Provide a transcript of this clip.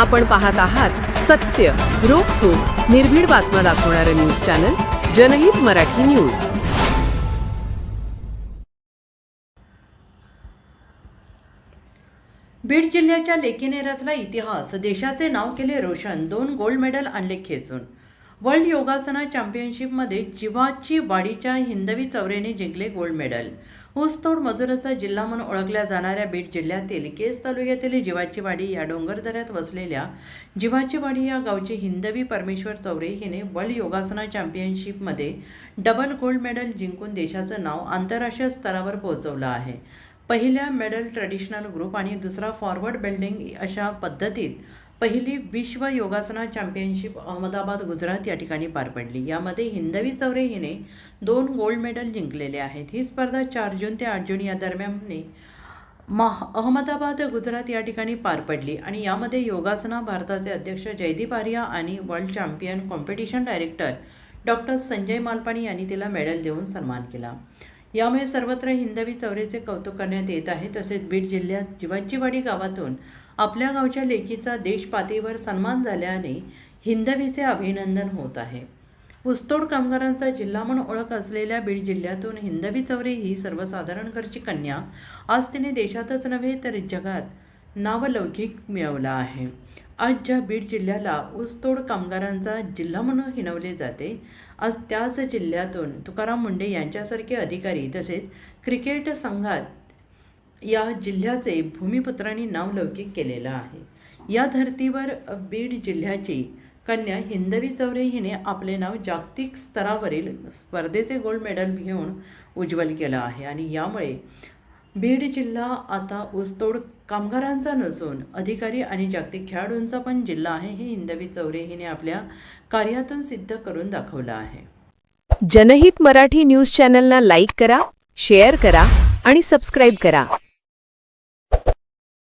आपण पाहत आहात सत्य, रोखठोक, निर्भीड बातम्या दाखवणारे न्यूज चॅनल जनहित मराठी न्यूज। बीड जिल्ह्याच्या लेकीने रचला इतिहास, देशाचे नाव केले रोशन, 2 गोल्ड मेडल आणले खेचून। वर्ल्ड योगासना चॅम्पियनशिपमध्ये जिवाची वाडीच्या हिंदवी चौरेने जिंकले गोल्ड मेडल। ऊसतोड मजुराचा जिल्हा म्हणून ओळखल्या जाणाऱ्या बीड जिल्ह्यातील केज तालुक्यातील जिवाची वाडी या डोंगरदऱ्यात वसलेल्या जिवाची वाडी या गावची हिंदवी परमेश्वर चौरे हिने वर्ल्ड योगासना चॅम्पियनशिपमध्ये डबल गोल्ड मेडल जिंकून देशाचं नाव आंतरराष्ट्रीय स्तरावर पोहोचवलं आहे। पहिल्या मेडल ट्रेडिशनल ग्रुप आणि दुसरा फॉरवर्ड बिल्डिंग अशा पद्धतीत पहिली विश्व योगासना चॅम्पियनशिप अहमदाबाद गुजरात या ठिकाणी पार पडली। यामध्ये हिंदवी चौरे हिने 2 गोल्ड मेडल जिंकलेले आहेत। ही स्पर्धा 4 जून ते 8 जून या दरम्यान अहमदाबाद गुजरात या ठिकाणी पार पडली आणि यामध्ये योगासना भारताचे अध्यक्ष जयदीप आर्या आणि world champion competition director doctor Sanjay Malpani यांनी तिला मेडल देऊन सन्मान केला। यामुळे सर्वत्र हिंदवी चौरेचे कौतुक करण्यात येत आहे। तसेच बीड जिल्ह्यात जिवाची वाडी गावातून आपल्या गावच्या लेकीचा देश पातळीवर सन्मान झाल्याने हिंदवीचे अभिनंदन होत आहे। ऊसतोड कामगारांचा जिल्हा म्हणून ओळख असलेल्या बीड जिल्ह्यातून हिंदवी चौरे ही सर्वसाधारण घरची कन्या आज तिने देशातच नव्हे तर जगात नावलौकिक मिळवला आहे। आज ज्या बीड जिल्ह्याला ऊसतोड कामगारांचा जिल्हा म्हणून हिणवले जाते, आज त्याच जिल्ह्यातून तुकाराम मुंडे यांच्यासारखे अधिकारी तसेच क्रिकेट संघात या जिल्ह्याचे भूमिपुत्रांनी नावलौकिक केलेलं आहे। या धर्तीवर बीड जिल्ह्याची कन्या हिंदवी चौरे हिने आपले नाव जागतिक स्तरावरील स्पर्धेचे गोल्ड मेडल घेऊन उज्ज्वल केलं आहे आणि यामुळे बीड जिल्हा आता ऊसतोड कामगारांचा नसून अधिकारी आणि जागतिक खेळाडूंचा पण जिल्हा आहे। हे हिंदवी चौरे हिने आपल्या कार्यातून सिद्ध करून दाखवलं आहे। जनहित मराठी न्यूज चॅनलला लाईक करा, शेअर करा आणि सबस्क्राईब करा।